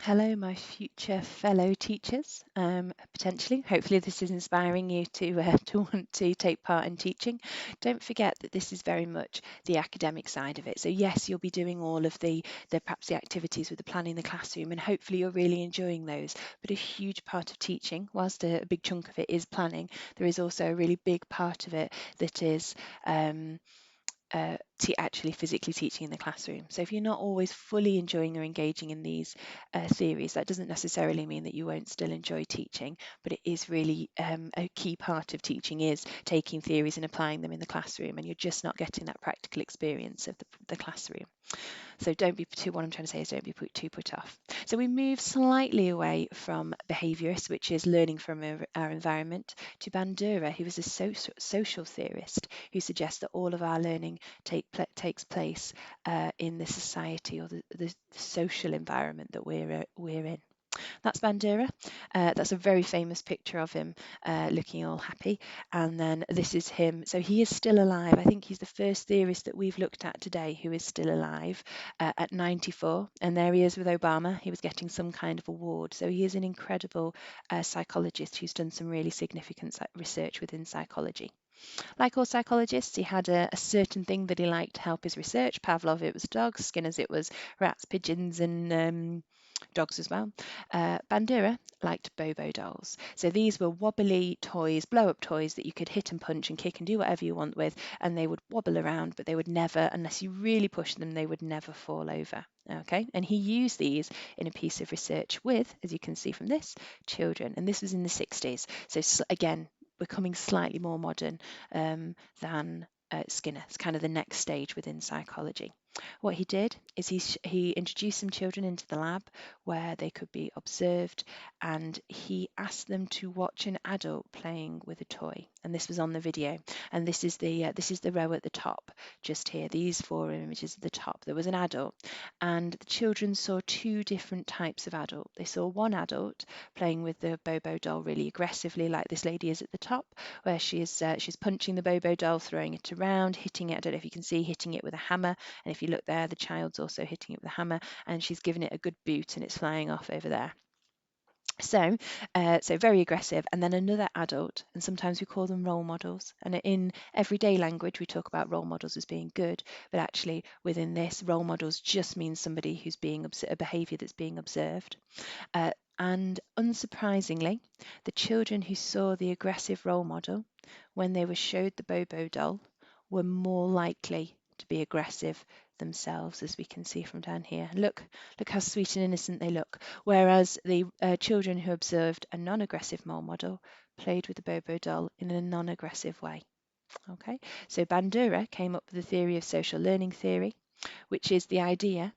Hello, my future fellow teachers. Potentially, hopefully, this is inspiring you to to want to take part in teaching. Don't forget that this is very much the academic side of it. So yes, you'll be doing all of the perhaps the activities with the planning the classroom, and hopefully you're really enjoying those. But a huge part of teaching, whilst a big chunk of it is planning, there is also a really big part of it that is um, actually physically teaching in the classroom. So if you're not always fully enjoying or engaging in these theories, that doesn't necessarily mean that you won't still enjoy teaching, but it is really a key part of teaching is taking theories and applying them in the classroom, and you're just not getting that practical experience of the classroom. So what I'm trying to say is don't be too put off. So we move slightly away from behaviourists, which is learning from our environment, to Bandura, who is a social theorist who suggests that all of our learning takes place in the society or the social environment that we're in. That's Bandura. That's a very famous picture of him looking all happy. And then this is him. So he is still alive. I think he's the first theorist that we've looked at today who is still alive at 94. And there he is with Obama. He was getting some kind of award. So he is an incredible psychologist who's done some really significant research within psychology. Like all psychologists, he had a certain thing that he liked to help his research. Pavlov, it was dogs. Skinner's, it was rats, pigeons, and dogs as well. Bandura liked Bobo dolls. So these were wobbly toys, blow-up toys that you could hit and punch and kick and do whatever you want with, and they would wobble around, but they would never, unless you really pushed them, they would never fall over. Okay, and he used these in a piece of research with, as you can see from this, children, and this was in the 60s. So again, becoming slightly more modern than Skinner. It's kind of the next stage within psychology. What he did is he introduced some children into the lab where they could be observed, and he asked them to watch an adult playing with a toy. And this was on the video. And this is the row at the top, just here. These four images at the top. There was an adult, and the children saw two different types of adult. They saw one adult playing with the Bobo doll really aggressively, like this lady is at the top, where she's punching the Bobo doll, throwing it around, hitting it. I don't know if you can see, hitting it with a hammer. And if you look there, the child's also hitting it with a hammer, and she's given it a good boot, and it's flying off over there. So very aggressive. And then another adult, and sometimes we call them role models. And in everyday language, we talk about role models as being good, but actually within this, role models just means somebody who's being a behaviour that's being observed. And unsurprisingly, the children who saw the aggressive role model, when they were showed the Bobo doll, were more likely to be aggressive themselves, as we can see from down here. Look how sweet and innocent they look. Whereas the children who observed a non-aggressive role model played with the Bobo doll in a non-aggressive way. Okay, so Bandura came up with the theory of social learning theory, which is the idea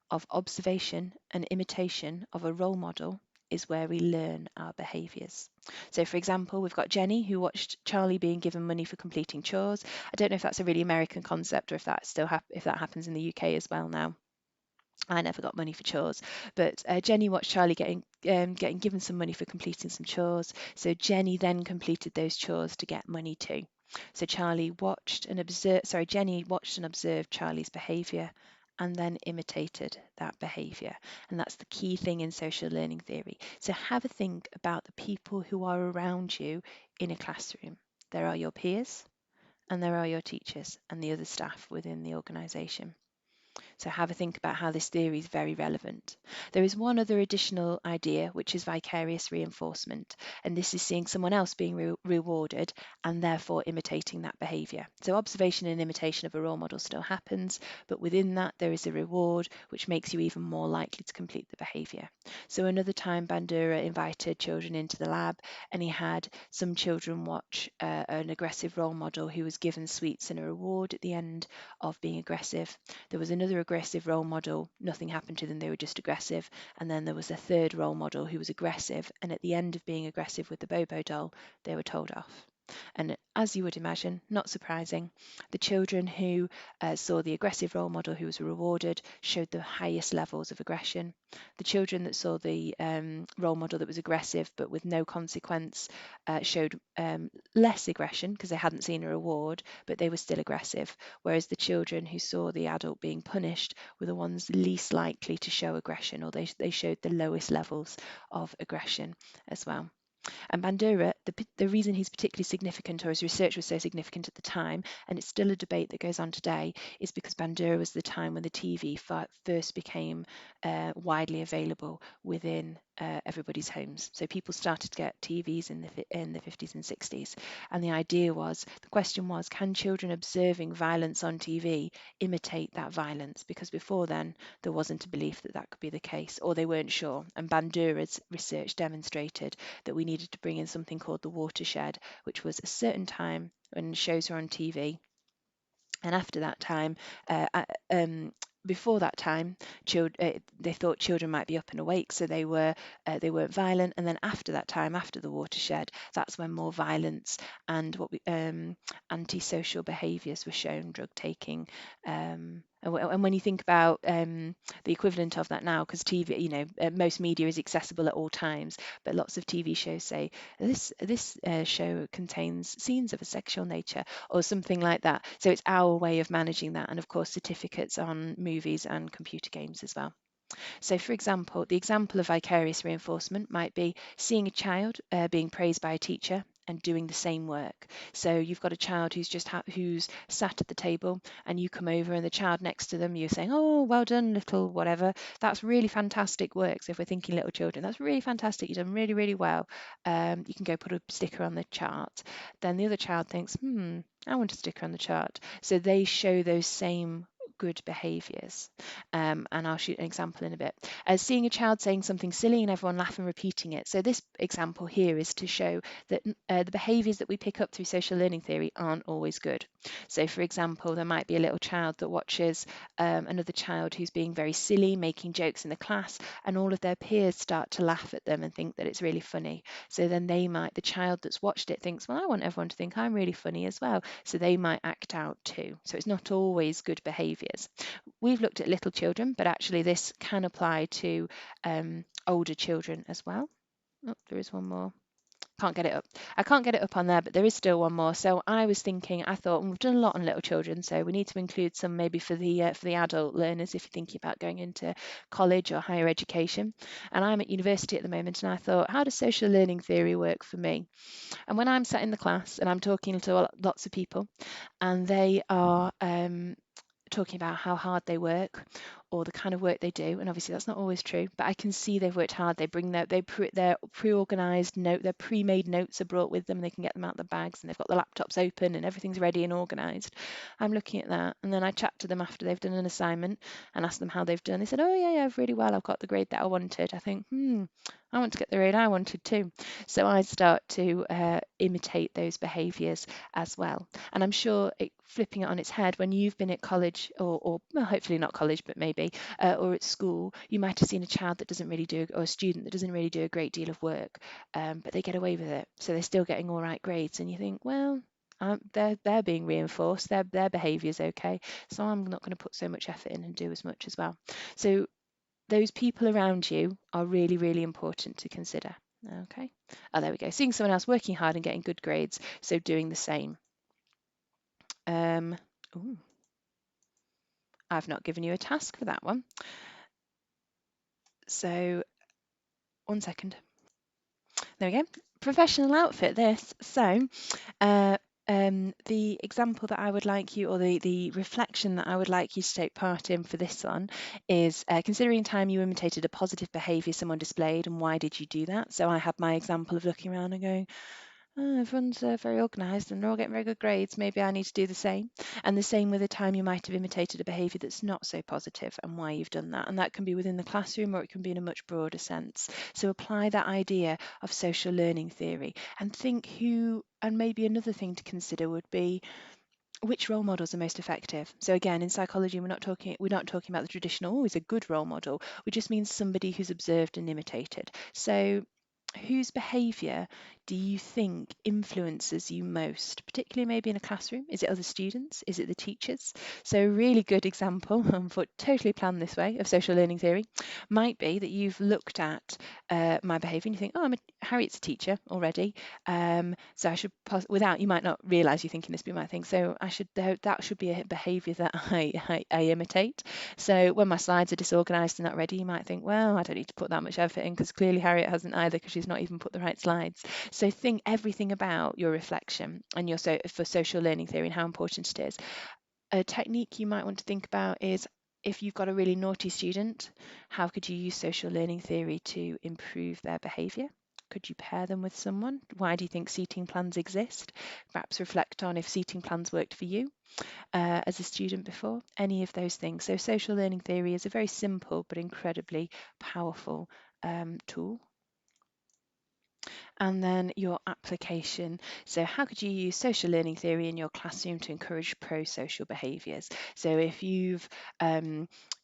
of observation and imitation of a role model is where we learn our behaviours. So, for example, we've got Jenny who watched Charlie being given money for completing chores. I don't know if that's a really American concept or if that if that happens in the UK as well now. I never got money for chores, but Jenny watched Charlie getting given some money for completing some chores. So Jenny then completed those chores to get money too. So Jenny watched and observed Charlie's behaviour and then imitated that behaviour. And that's the key thing in social learning theory. So have a think about the people who are around you in a classroom. There are your peers and there are your teachers and the other staff within the organisation. So have a think about how this theory is very relevant. There is one other additional idea, which is vicarious reinforcement, and this is seeing someone else being rewarded and therefore imitating that behaviour. So observation and imitation of a role model still happens, but within that there is a reward which makes you even more likely to complete the behaviour. So another time Bandura invited children into the lab, and he had some children watch an aggressive role model who was given sweets and a reward at the end of being aggressive. There was another aggressive role model, nothing happened to them, they were just aggressive. And then there was a third role model who was aggressive, and at the end of being aggressive with the Bobo doll, they were told off. And as you would imagine, not surprising, the children who saw the aggressive role model who was rewarded showed the highest levels of aggression. The children that saw the role model that was aggressive but with no consequence showed less aggression because they hadn't seen a reward, but they were still aggressive. Whereas the children who saw the adult being punished were the ones least likely to show aggression, or they showed the lowest levels of aggression as well. And Bandura, the reason he's particularly significant, or his research was so significant at the time, and it's still a debate that goes on today, is because Bandura was the time when the TV first became widely available within everybody's homes. So people started to get TVs in the 50s and 60s, and the question was, can children observing violence on TV imitate that violence? Because before then there wasn't a belief that that could be the case, or they weren't sure. And Bandura's research demonstrated that we needed to bring in something called the watershed, which was a certain time when shows were on TV. And after that time, before that time, they thought children might be up and awake, so they weren't violent. And then after that time, after the watershed, that's when more violence and antisocial behaviours were shown, drug taking. And when you think about the equivalent of that now, because TV, most media is accessible at all times, but lots of TV shows say this show contains scenes of a sexual nature or something like that. So it's our way of managing that, and of course certificates on movies and computer games as well. So, for example, the example of vicarious reinforcement might be seeing a child being praised by a teacher and doing the same work. So you've got a child who's sat at the table, and you come over, and the child next to them, you're saying, "Oh, well done, little whatever. That's really fantastic work." So if we're thinking little children, that's really fantastic. You've done really, really well. You can go put a sticker on the chart. Then the other child thinks, I want a sticker on the chart. So they show those same good behaviours. And I'll shoot an example in a bit. Seeing a child saying something silly and everyone laughing and repeating it. So this example here is to show that the behaviours that we pick up through social learning theory aren't always good. So for example, there might be a little child that watches another child who's being very silly, making jokes in the class, and all of their peers start to laugh at them and think that it's really funny. So then the child that's watched it thinks, well, I want everyone to think I'm really funny as well. So they might act out too. So it's not always good behaviours. We've looked at little children, but actually this can apply to older children as well. Oh, there is one more. Can't get it up. I can't get it up on there, but there is still one more. So I thought we've done a lot on little children, so we need to include some maybe for the adult learners if you're thinking about going into college or higher education. And I'm at university at the moment, and I thought, how does social learning theory work for me? And when I'm sat in the class and I'm talking to lots of people, and they are talking about how hard they work or the kind of work they do, and obviously that's not always true, but I can see they've worked hard. They bring their pre-organized their pre-made notes are brought with them, and they can get them out of the bags, and they've got the laptops open and everything's ready and organized. I'm looking at that, and then I chat to them after they've done an assignment and ask them how they've done. They said, oh yeah, really well, I've got the grade that I wanted. I think, I want to get the grade I wanted too. So I start to imitate those behaviors as well. And I'm sure flipping it on its head, when you've been at college, or well, hopefully not college, but maybe, or at school, you might have seen a child that doesn't really do, or a student that doesn't really do a great deal of work, but they get away with it. So they're still getting all right grades. And you think, well, they're being reinforced, their behaviour is okay, so I'm not going to put so much effort in and do as much as well. So those people around you are really, really important to consider. Okay. Oh, there we go. Seeing someone else working hard and getting good grades, so doing the same. Ooh, I've not given you a task for that one. So 1 second. There we go. Professional outfit, this. So the example that I would like you, or the reflection that I would like you to take part in for this one is considering time you imitated a positive behaviour someone displayed, and why did you do that? So I had my example of looking around and going, oh, everyone's very organised and they're all getting very good grades. Maybe I need to do the same. And the same with a time you might have imitated a behaviour that's not so positive and why you've done that. And that can be within the classroom, or it can be in a much broader sense. So apply that idea of social learning theory and think and maybe another thing to consider would be, which role models are most effective? So again, in psychology, we're not talking about the traditional, always a good role model. We just mean somebody who's observed and imitated. So whose behaviour do you think influences you most, particularly maybe in a classroom? Is it other students? Is it the teachers? So a really good example, for totally planned this way, of social learning theory might be that you've looked at my behaviour and you think, oh, Harriet's a teacher already, so I should without, you might not realise you're thinking this, but you might think, so that should be a behaviour that I imitate. So when my slides are disorganised and not ready, you might think, well, I don't need to put that much effort in because clearly Harriet hasn't either, because she's not even put the right slides. So think everything about your reflection and for social learning theory and how important it is. A technique you might want to think about is, if you've got a really naughty student, how could you use social learning theory to improve their behaviour? Could you pair them with someone? Why do you think seating plans exist? Perhaps reflect on if seating plans worked for you as a student before, any of those things. So social learning theory is a very simple but incredibly powerful tool. And then your application. So how could you use social learning theory in your classroom to encourage pro-social behaviours? So if you've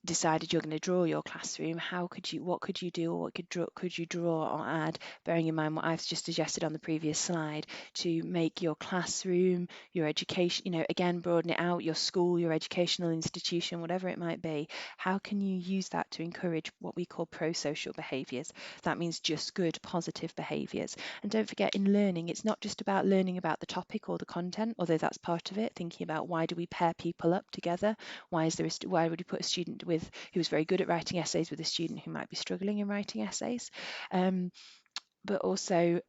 decided you're going to draw your classroom, what could you do, or what could you draw or add, bearing in mind what I've just suggested on the previous slide, to make your classroom, your education, again, broaden it out, your school, your educational institution, whatever it might be, how can you use that to encourage what we call pro-social behaviours? That means just good, positive behaviours. And don't forget, in learning, it's not just about learning about the topic or the content, although that's part of it, thinking about why do we pair people up together? Why would we put a student who's very good at writing essays with a student who might be struggling in writing essays? But also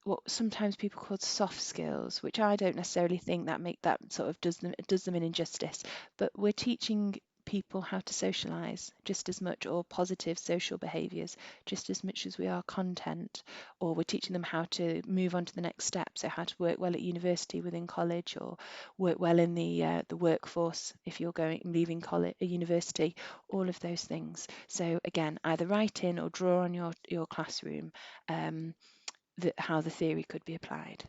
what sometimes people call soft skills, which I don't necessarily think that sort of does them an injustice. But we're teaching people how to socialize just as much, or positive social behaviors just as much as we are content, or we're teaching them how to move on to the next step, so how to work well at university, within college, or work well in the workforce if you're leaving college, university, all of those things. So again, either write in or draw on your classroom how the theory could be applied.